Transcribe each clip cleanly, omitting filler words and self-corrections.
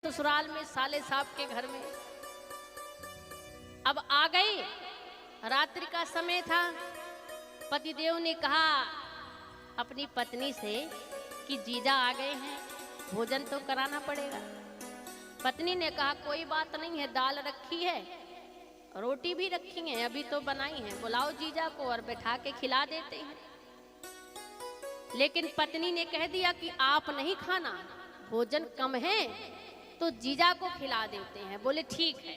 ससुराल में साले साहब के घर में। अब आ गई, रात्रि का समय था। पतिदेव ने कहा अपनी पत्नी से कि जीजा आ गए हैं, भोजन तो कराना पड़ेगा। पत्नी ने कहा कोई बात नहीं है, दाल रखी है, रोटी भी रखी है, अभी तो बनाई है, बुलाओ जीजा को और बैठा के खिला देते हैं। लेकिन पत्नी ने कह दिया कि आप नहीं खाना, भोजन कम है तो जीजा को खिला देते हैं। बोले ठीक है।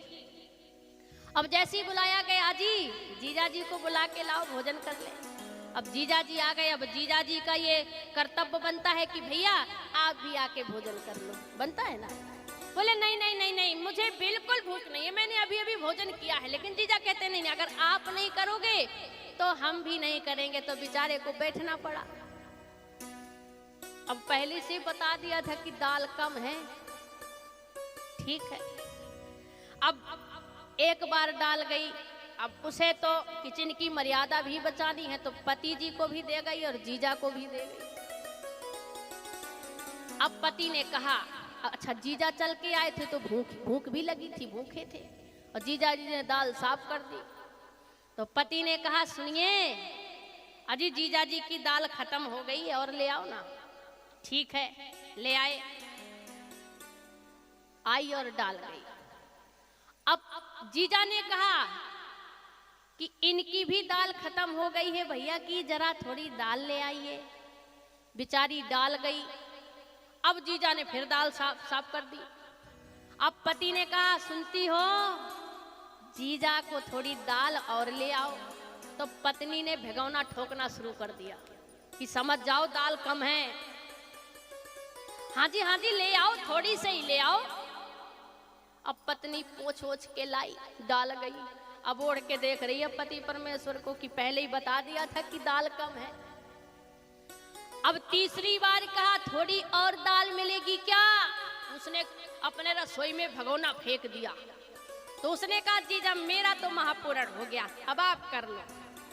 अब जैसे ही बुलाया गया, जी जीजा जी को बुला के लाओ, भोजन कर ले। अब जीजा जी आ गए। अब जीजा जी का ये कर्तव्य बनता है कि भैया आप भी आके भोजन कर लो, बनता है ना। बोले नहीं नहीं नहीं नहीं, मुझे बिल्कुल भूख नहीं है, मैंने अभी अभी भोजन किया है। लेकिन जीजा कहते नहीं, नहीं, अगर आप नहीं करोगे तो हम भी नहीं करेंगे। तो बेचारे को बैठना पड़ा। अब पहले से बता दिया था कि दाल कम है, ठीक है। अब एक बार डाल गई, अब उसे तो किचन की मर्यादा भी बचानी है, तो पति जी को भी दे गई और जीजा को भी दे गई। अब पति ने कहा अच्छा जीजा चल के आए थे तो भूख भी लगी थी, भूखे थे, और जीजा जी ने दाल साफ कर दी। तो पति ने कहा सुनिए अजी, जीजा जी की दाल खत्म हो गई है और ले आओ ना। ठीक है, ले आए, आई और डाल गई। अब जीजा ने कहा कि इनकी भी दाल खत्म हो गई है भैया की, जरा थोड़ी दाल ले आइए। बेचारी डाल गई। अब जीजा ने फिर दाल साफ कर दी। अब पति ने कहा सुनती हो, जीजा को थोड़ी दाल और ले आओ। तो पत्नी ने भिगौना ठोकना शुरू कर दिया कि समझ जाओ दाल कम है। हाँ जी ले आओ, थोड़ी से ही ले आओ। अब पत्नी पोंछ ओछ के लाई, डाल गई। अब ओढ़ के देख रही है पति परमेश्वर को कि पहले ही बता दिया था कि दाल कम है। अब तीसरी बार कहा थोड़ी और दाल मिलेगी क्या। उसने अपने रसोई में भगोना फेंक दिया। तो उसने कहा जीजा मेरा तो महापूर्ण हो गया, अब आप कर लो।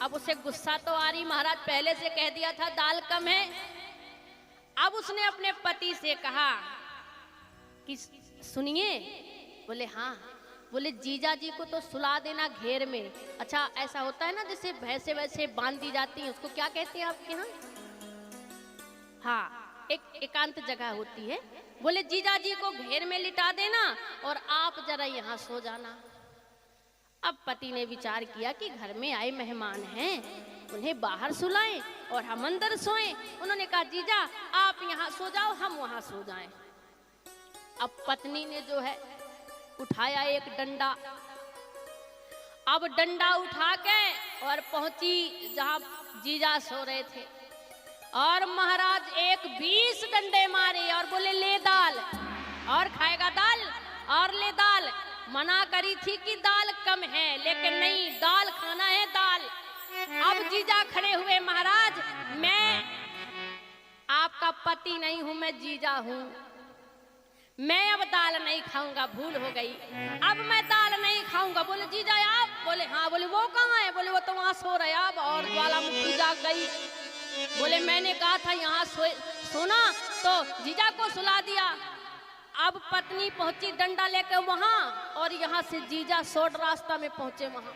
अब उसे गुस्सा तो आ रही, महाराज पहले से कह दिया था दाल कम है। अब उसने अपने पति से कहा कि सुनिए। बोले हाँ। बोले जीजा जी को तो सुला देना घेर में। अच्छा ऐसा होता है ना जैसे भैंसे वैसे बांध दी जाती हैं, उसको क्या कहते हैं आपके यहाँ? हाँ, एक एकांत जगह होती है। बोले जीजा जी को घेर में लिटा देना और आप जरा यहाँ सो जाना। अब पति ने विचार किया कि घर में आए मेहमान हैं, उन्हें बाहर सुलाएं और हम अंदर सोएं। उन्होंने कहा जीजा आप यहाँ सो जाओ, हम वहां सो जाएं। अब पत्नी ने जो है उठाया एक डंडा। अब डंडा उठा के और पहुंची जहां जीजा सो रहे थे, और महाराज एक 20 डंडे मारे और बोले ले दाल, और खाएगा दाल, और ले दाल। मना करी थी कि दाल कम है, लेकिन नहीं, दाल खाना है दाल। अब जीजा खड़े हुए, महाराज मैं आपका पति नहीं हूं, मैं जीजा हूं, मैं अब दाल नहीं खाऊंगा, भूल हो गई, अब मैं दाल नहीं खाऊंगा। बोले जीजा आप? बोले हाँ। बोले वो कहाँ है? बोले वो तो वहां सो रहे अब, और ज्वालामुखी जाग गई। बोले मैंने कहा था यहाँ सोना, तो जीजा को सुला दिया। अब पत्नी पहुंची डंडा लेकर वहां, और यहाँ से जीजा शॉर्ट रास्ता में पहुंचे वहां।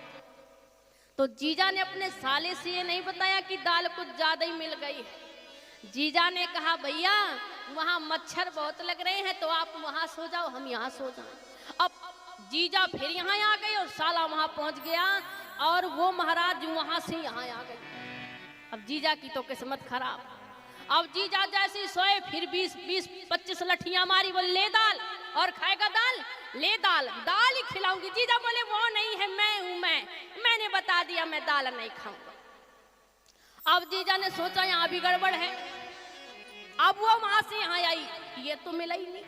तो जीजा ने अपने साले से ये नहीं बताया कि दाल कुछ ज्यादा ही मिल गई। जीजा ने कहा भैया वहां मच्छर बहुत लग रहे हैं, तो आप वहां सो जाओ, हम यहाँ सो जाएं। अब जीजा फिर यहाँ आ गए और साला वहां पहुंच गया, और वो महाराज वहां से यहाँ आ गए। अब जीजा की तो किस्मत खराब। अब जीजा जैसे सोए, फिर 20-25 लठियां मारी। बोले ले दाल, और खाएगा दाल, ले दाल, दाल ही खिलाऊंगी। जीजा बोले वो नहीं है, मैं हूं, मैंने बता दिया मैं दाल नहीं खाऊंगा। अब जीजा ने सोचा यहाँ भी गड़बड़ है। अब वो वहां से यहाँ आई, ये तो मिला ही नहीं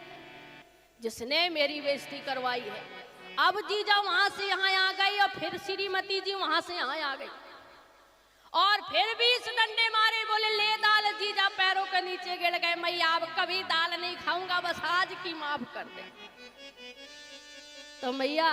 जिसने मेरी बेइज्जती करवाई है। अब जीजा वहां से यहाँ आ गई, और फिर श्रीमती जी वहां से यहाँ आ गई, और फिर 20 डंडे मारे। बोले ले दाल। जीजा पैरों के नीचे गिर गए, मैया अब कभी दाल नहीं खाऊंगा, बस आज की माफ कर दे। तो मैया